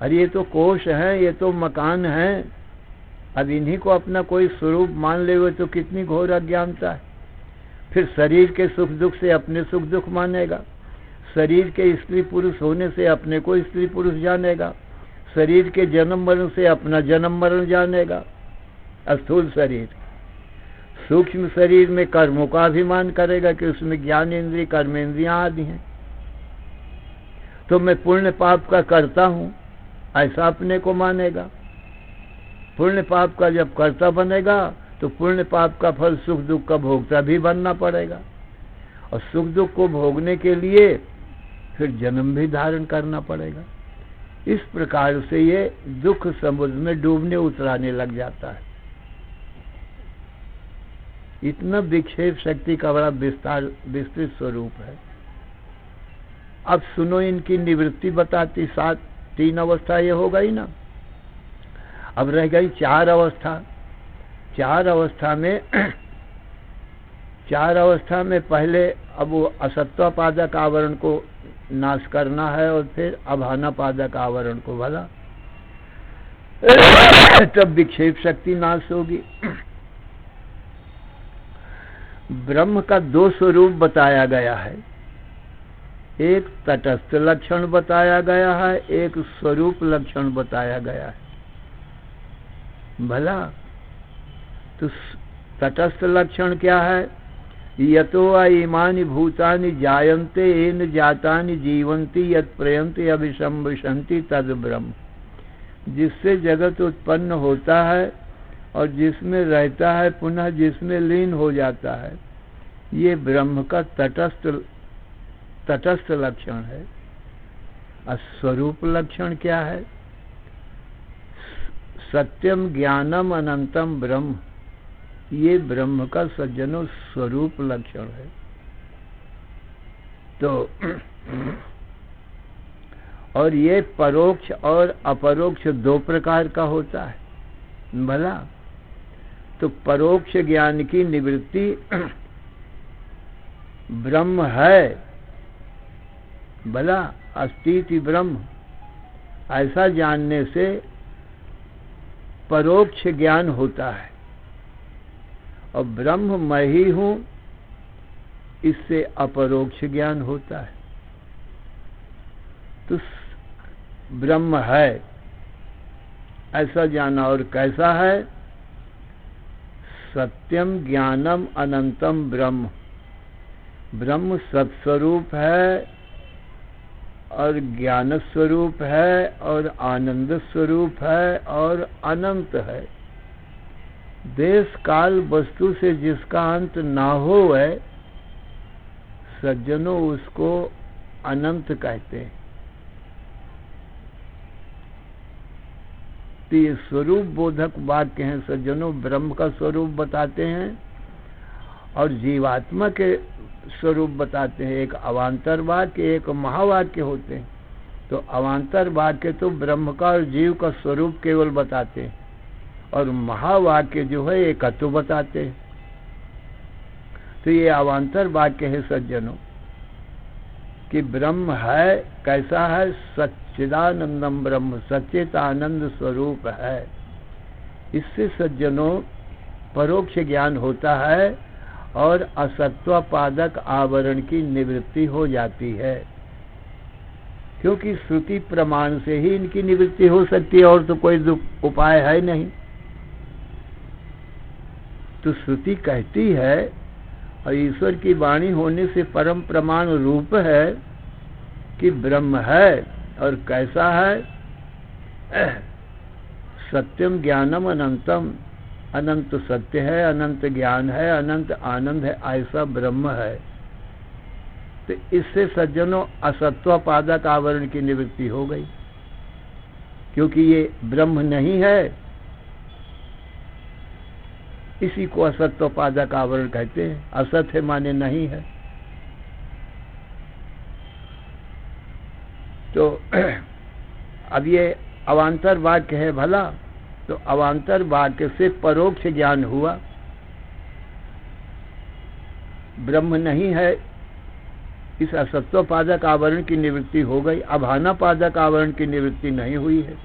अरे ये तो कोष है, ये तो मकान है, अब इन्हीं को अपना कोई स्वरूप मान ले हुए तो कितनी घोर अज्ञानता है। फिर शरीर के सुख दुख से अपने सुख दुख मानेगा, शरीर के स्त्री पुरुष होने से अपने को स्त्री पुरुष जानेगा, शरीर के जन्म मरण से अपना जन्म मरण जानेगा। स्थूल शरीर, सूक्ष्म शरीर में कर्मों का अभिमान करेगा कि उसमें ज्ञान इंद्रिय कर्मेंद्रियां आदि हैं, तो मैं पुण्य पाप का करता हूं ऐसा अपने को मानेगा। पुण्य पाप का जब कर्ता बनेगा तो पुण्य पाप का फल सुख दुख का भोगता भी बनना पड़ेगा, और सुख दुख को भोगने के लिए फिर जन्म भी धारण करना पड़ेगा। इस प्रकार से ये दुख समुद्र में डूबने उतराने लग जाता है। इतना विक्षेप शक्ति का बड़ा विस्तृत स्वरूप है। अब सुनो, इनकी निवृत्ति बताती। तीन अवस्था ये हो गई ना, अब रह गई चार अवस्था। चार अवस्था में पहले अब वो असत्वापादक आवरण को नाश करना है, और फिर अभानापादक आवरण को, भला तब विक्षेप शक्ति नाश होगी। ब्रह्म का दो स्वरूप बताया गया है, एक तटस्थ लक्षण बताया गया है, एक स्वरूप लक्षण बताया गया है। भला तो तटस्थ लक्षण क्या है? यतो इमानि भूतानि जायन्ते येन जातानि जीवन्ति यत् प्रयन्ति अभिसंविशन्ति तद ब्रह्म। जिससे जगत उत्पन्न होता है और जिसमें रहता है, पुनः जिसमें लीन हो जाता है, ये ब्रह्म का तटस्थ लक्षण है। और स्वरूप लक्षण क्या है? सत्यम ज्ञानम अनंतम ब्रह्म, ये ब्रह्म का सज्जनों स्वरूप लक्षण है। तो और ये परोक्ष और अपरोक्ष दो प्रकार का होता है। भला तो परोक्ष ज्ञान की निवृत्ति ब्रह्म है, भला अस्तित्व ब्रह्म, ऐसा जानने से परोक्ष ज्ञान होता है। और ब्रह्म मैं ही हूं, इससे अपरोक्ष ज्ञान होता है। तो ब्रह्म है ऐसा जाना, और कैसा है? सत्यम ज्ञानम अनंतम ब्रह्म। ब्रह्म सत्स्वरूप है और ज्ञान स्वरूप है और आनंद स्वरूप है और अनंत है। देश काल वस्तु से जिसका अंत ना हो है, सज्जनों उसको अनंत कहते हैं। तो ये स्वरूप बोधक वाक्य हैं सज्जनों, ब्रह्म का स्वरूप बताते हैं और जीवात्मा के स्वरूप बताते हैं। एक अवान्तर वाक्य, एक महावाक्य होते हैं। तो अवान्तर वाक्य तो ब्रह्म का और जीव का स्वरूप केवल बताते हैं, और महावाक्य जो है एकत्व बताते हैं। तो ये अवान्तर वाक्य है सज्जनों कि ब्रह्म है, कैसा है? सच्चिदानंदम ब्रह्म, सच्चित आनंद स्वरूप है। इससे सज्जनों परोक्ष ज्ञान होता है और असत्वापादक आवरण की निवृत्ति हो जाती है, क्योंकि श्रुति प्रमाण से ही इनकी निवृत्ति हो सकती है, और तो कोई उपाय है नहीं। तो श्रुति कहती है, और ईश्वर की वाणी होने से परम प्रमाण रूप है कि ब्रह्म है, और कैसा है? सत्यम ज्ञानम अनंतम, अनंत सत्य है, अनंत ज्ञान है, अनंत आनंद है, ऐसा ब्रह्म है। तो इससे सज्जनों असत्वापादक आवरण की निवृत्ति हो गई। क्योंकि ये ब्रह्म नहीं है। इसी को असत्वपादक आवरण कहते हैं। असत है माने नहीं है। तो अब ये अवान्तर वाक्य है भला, तो अवान्तर वाक्य से परोक्ष ज्ञान हुआ। ब्रह्म नहीं है, इस असत्वपादक आवरण की निवृत्ति हो गई। अभानापादक आवरण की निवृत्ति नहीं हुई है।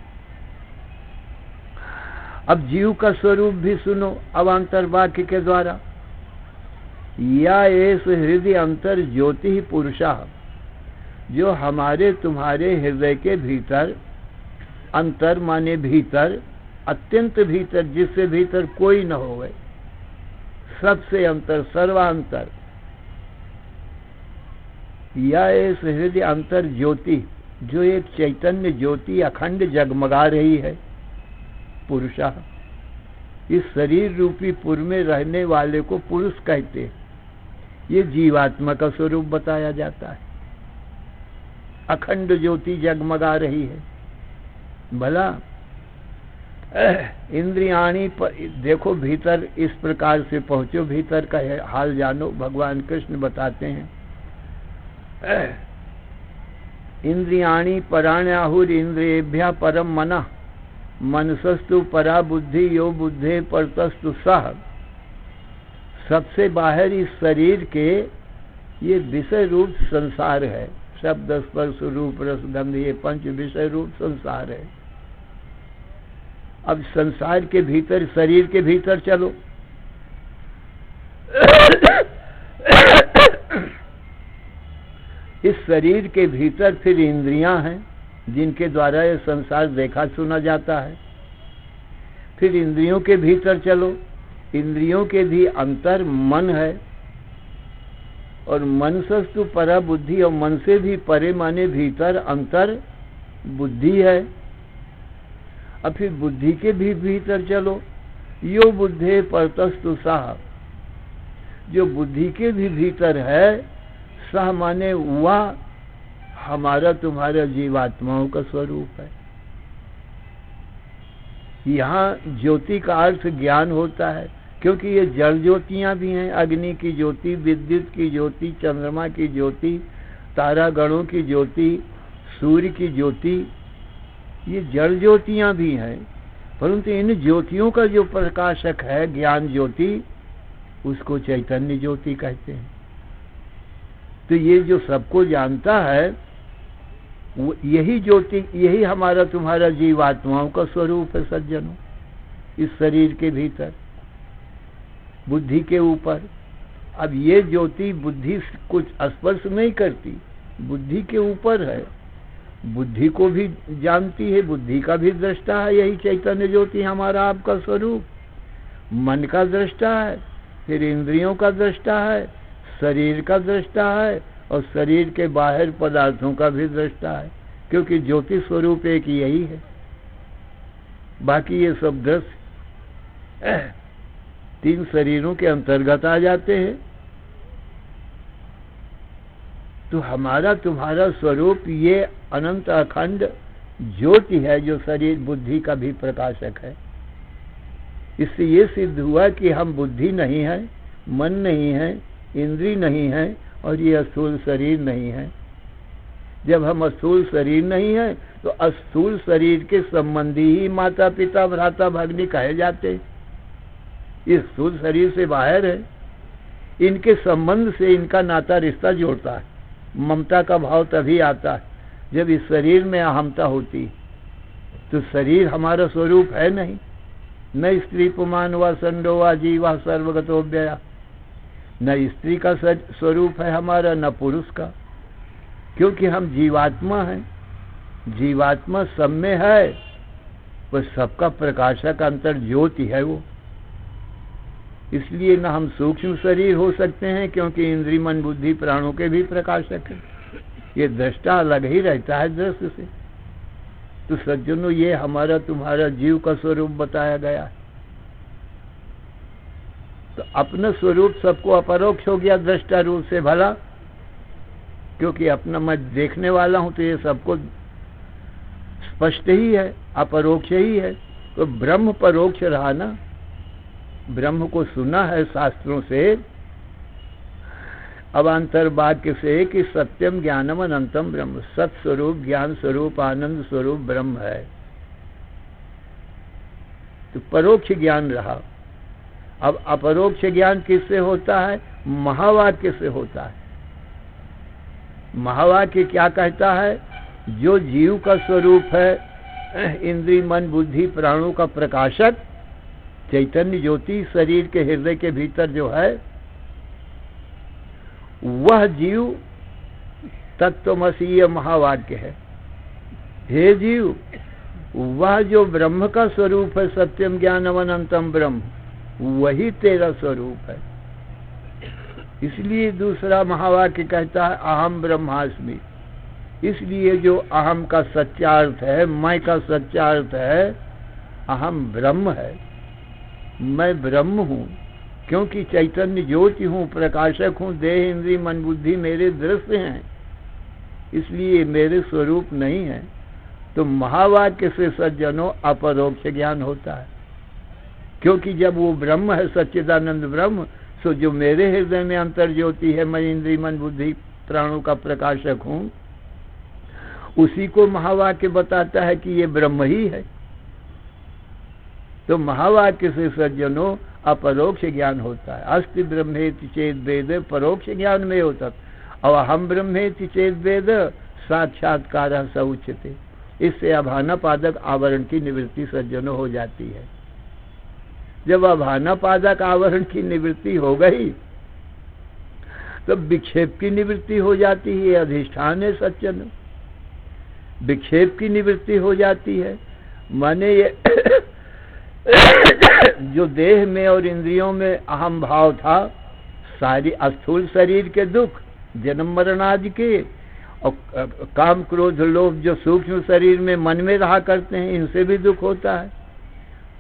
अब जीव का स्वरूप भी सुनो अवान्तर वाक्य के द्वारा। या एस हृदय अंतर ज्योति पुरुषा, जो हमारे तुम्हारे हृदय के भीतर, अंतर माने भीतर, अत्यंत भीतर, जिससे भीतर कोई न हो, सबसे अंतर, सर्वांतर। या इस हृदय अंतर ज्योति, जो एक चैतन्य ज्योति अखंड जगमगा रही है, पुरुषा, इस शरीर रूपी पुर में रहने वाले को पुरुष कहते हैं। ये जीवात्मा का स्वरूप बताया जाता है। अखंड ज्योति जगमगा रही है। भला इंद्रियाणी पर देखो, भीतर इस प्रकार से पहुंचो, भीतर का हाल जानो। भगवान कृष्ण बताते हैं, इंद्रियाणी पराण्याहुर इंद्रियेभ्यः परम मनः, मनसस्तु परा बुद्धि, यो बुद्धे परतस्तु सह। सबसे बाहर इस शरीर के ये विषय रूप संसार है। शब्द स्पर्श रूप रस गंध, ये पंच विषय रूप संसार है। अब संसार के भीतर, शरीर के भीतर चलो। इस शरीर के भीतर फिर इंद्रियां हैं, जिनके द्वारा यह संसार देखा सुना जाता है। फिर इंद्रियों के भीतर चलो। इंद्रियों के भी अंतर मन है, और मनसस्तु परा बुद्धि, और मन से भी परे माने भीतर अंतर बुद्धि है। अब फिर बुद्धि के भी भीतर चलो। यो बुद्धे परतस्तु सह, जो बुद्धि के भी भीतर है, सह माने वह हमारा तुम्हारा जीवात्माओं का स्वरूप है। यहाँ ज्योति का अर्थ ज्ञान होता है, क्योंकि ये जड़ ज्योतियां भी हैं। अग्नि की ज्योति, विद्युत की ज्योति, चंद्रमा की ज्योति, तारागणों की ज्योति, सूर्य की ज्योति, ये जड़ ज्योतियां भी हैं। परंतु इन ज्योतियों का जो प्रकाशक है ज्ञान ज्योति, उसको चैतन्य ज्योति कहते हैं। तो ये जो सबको जानता है, वो यही ज्योति, यही हमारा तुम्हारा जीवात्माओं का स्वरूप है सज्जनों। इस शरीर के भीतर, बुद्धि के ऊपर। अब ये ज्योति बुद्धि कुछ स्पर्श नहीं करती, बुद्धि के ऊपर है। बुद्धि को भी जानती है, बुद्धि का भी दृष्टा है। यही चैतन्य ज्योति हमारा आपका स्वरूप। मन का दृष्टा है, फिर इंद्रियों का दृष्टा है, शरीर का दृष्टा है, और शरीर के बाहर पदार्थों का भी दृष्टा है। क्योंकि ज्योति स्वरूप एक यही है। बाकी ये सब दृश्य तीन शरीरों के अंतर्गत आ जाते हैं। तो हमारा तुम्हारा स्वरूप ये अनंत अखंड ज्योति है, जो शरीर बुद्धि का भी प्रकाशक है। इससे ये सिद्ध हुआ कि हम बुद्धि नहीं है, मन नहीं है, इंद्रिय नहीं है, और ये स्थूल शरीर नहीं है। जब हम स्थूल शरीर नहीं है, तो स्थूल शरीर के संबंधी ही माता पिता भ्राता भगिनी कहे जाते। इस स्थूल शरीर से बाहर है, इनके संबंध से इनका नाता रिश्ता जोड़ता है। ममता का भाव तभी आता है जब इस शरीर में अहमता होती। तो शरीर हमारा स्वरूप है नहीं। न स्त्री पुमान व संडो व जीवा सर्वगतो व्यया। न स्त्री का स्वरूप है हमारा, न पुरुष का, क्योंकि हम जीवात्मा हैं। जीवात्मा सब में है, वह सबका प्रकाशक अंतर ज्योति है वो। इसलिए न हम सूक्ष्म शरीर हो सकते हैं, क्योंकि इंद्रिय मन बुद्धि प्राणों के भी प्रकाशक है। ये दृष्टा अलग ही रहता है दृश्य से। तो सज्जनों, ये हमारा तुम्हारा जीव का स्वरूप बताया गया है। तो अपना स्वरूप सबको अपरोक्ष हो गया दृष्टा रूप से। भला क्योंकि अपना मैं देखने वाला हूं, तो ये सबको स्पष्ट ही है। अपरोक्ष ही है। तो ब्रह्म परोक्ष रहा ना, ब्रह्म को सुना है शास्त्रों से, अवान्तर वाक्य से कि सत्यम ज्ञानम अनंतम ब्रह्म, सत स्वरूप ज्ञान स्वरूप आनंद स्वरूप ब्रह्म है। तो परोक्ष ज्ञान रहा। अब अपरोक्ष ज्ञान किससे होता है? महावाक्य से होता है। महावाक्य क्या कहता है? जो जीव का स्वरूप है, इंद्रिय मन बुद्धि प्राणों का प्रकाशक चैतन्य ज्योति शरीर के हृदय के भीतर जो है, वह जीव तत्वमसीय महावाक्य है। हे जीव, वह जो ब्रह्म का स्वरूप है, सत्यम ज्ञानम अनंतम ब्रह्म, वही तेरा स्वरूप है। इसलिए दूसरा महावाक्य कहता है अहम ब्रह्मास्मि। इसलिए जो अहम का सच्चा अर्थ है, मैं का सच्चा अर्थ है, अहम ब्रह्म है, मैं ब्रह्म हूँ, क्योंकि चैतन्य ज्योति हूँ, प्रकाशक हूँ, देह इंद्रिय मन बुद्धि मेरे दृश्य हैं, इसलिए मेरे स्वरूप नहीं है। तो महावाक्य से सज्जनों अपरोक्ष ज्ञान होता है, क्योंकि जब वो ब्रह्म है, सच्चिदानंद ब्रह्म, सो जो मेरे हृदय में अंतर ज्योति है, मैं इंद्रिय मन बुद्धि प्राणों का प्रकाशक हूँ, उसी को महावाक्य बताता है कि ये ब्रह्म ही है। तो महावाक्य से सज्जनों अपरोक्ष ज्ञान होता है। अस्ति ब्रह्मेति चेद वेद परोक्ष ज्ञान में होता, और अहम ब्रह्मेति चेद वेद साक्षात्कार स उच्यते। इससे अभानापादक आवरण की निवृत्ति सज्जनों हो जाती है। जब अभानापादक आवरण की निवृत्ति हो गई तो विक्षेप की निवृत्ति हो जाती है। अधिष्ठान है सज्जनों, विक्षेप की निवृत्ति हो जाती है। माने ये जो देह में और इंद्रियों में अहम भाव था, सारी स्थूल शरीर के दुख, जन्म मरण आदि के, और काम क्रोध लोभ जो सूक्ष्म शरीर में मन में रहा करते हैं, इनसे भी दुख होता है।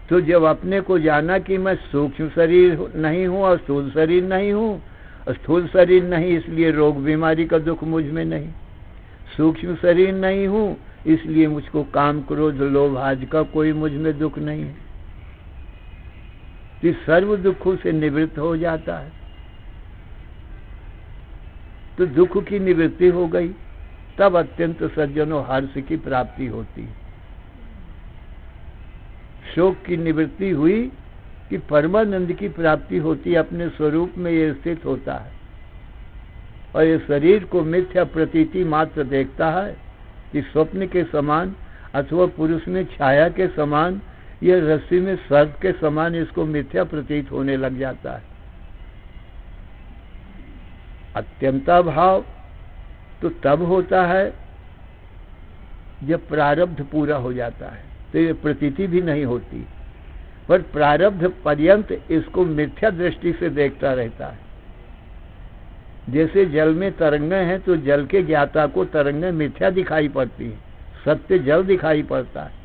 तो जब अपने को जाना कि मैं सूक्ष्म शरीर नहीं हूँ और स्थूल शरीर नहीं हूँ, स्थूल शरीर नहीं इसलिए रोग बीमारी का दुख मुझ में नहीं, सूक्ष्म शरीर नहीं हूँ इसलिए मुझको काम क्रोध लोभ आदि का कोई मुझ में दुख नहीं है, तो सर्व दुखों से निवृत्त हो जाता है। तो दुख की निवृत्ति हो गई, तब अत्यंत सज्जनों हर्ष की प्राप्ति होती है। शोक की निवृत्ति हुई कि परमानंद की प्राप्ति होती, अपने स्वरूप में ये स्थित होता है। और ये शरीर को मिथ्या प्रतीति मात्र देखता है कि स्वप्न के समान अथवा पुरुष में छाया के समान, यह रस्सी में सर्प के समान इसको मिथ्या प्रतीत होने लग जाता है। अत्यंता भाव तो तब होता है जब प्रारब्ध पूरा हो जाता है, तो ये प्रतीति भी नहीं होती, पर प्रारब्ध पर्यंत इसको मिथ्या दृष्टि से देखता रहता है। जैसे जल में तरंगें हैं तो जल के ज्ञाता को तरंगें मिथ्या दिखाई पड़ती है, सत्य जल दिखाई पड़ता है।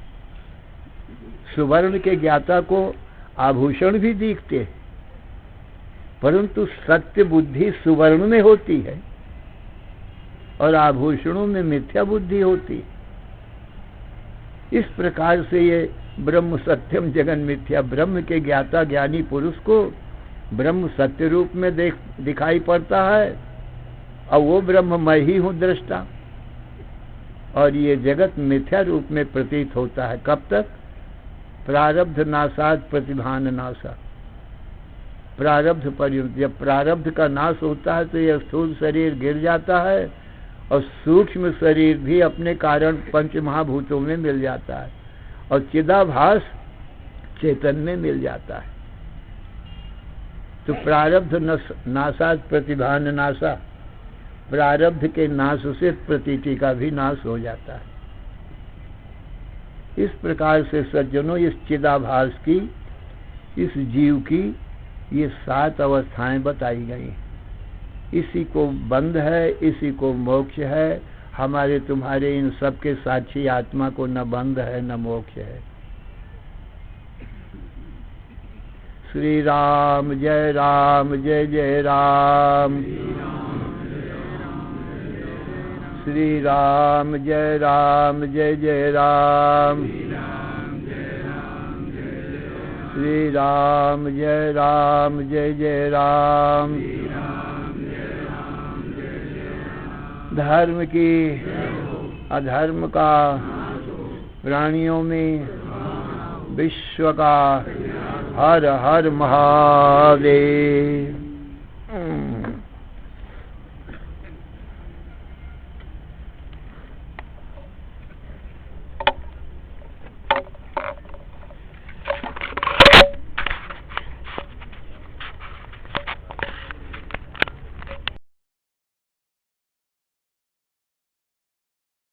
सुवर्ण के ज्ञाता को आभूषण भी दिखते हैं, परंतु सत्य बुद्धि सुवर्ण में होती है और आभूषणों में मिथ्या बुद्धि होती है। इस प्रकार से ये ब्रह्म सत्यम जगन मिथ्या, ब्रह्म के ज्ञाता ज्ञानी पुरुष को ब्रह्म सत्य रूप में दिखाई पड़ता है, और वो ब्रह्म मैं ही हूँ दृष्टा, और ये जगत मिथ्या रूप में प्रतीत होता है। कब तक? प्रारब्ध नाशात प्रतिभान नाशा, प्रारब्ध पर्यंत। जब प्रारब्ध का नाश होता है तो यह स्थूल शरीर गिर जाता है और सूक्ष्म शरीर भी अपने कारण पंच महाभूतों में मिल जाता है और चिदाभास चेतन में मिल जाता है। तो प्रारब्ध नाशात प्रतिभान नाशा, प्रारब्ध के नाश से प्रतीति का भी नाश हो जाता है। इस प्रकार से सज्जनों इस चिदाभास की, इस जीव की ये 7 अवस्थाएं बताई गई। इसी को बंध है, इसी को मोक्ष है। हमारे तुम्हारे इन सब के साक्षी आत्मा को न बंध है न मोक्ष है। श्री राम जय राम जय जय राम, श्री राम जय जय राम। श्री राम जय जय राम। धर्म की अधर्म का प्राणियों में विश्व का हर हर महादेव।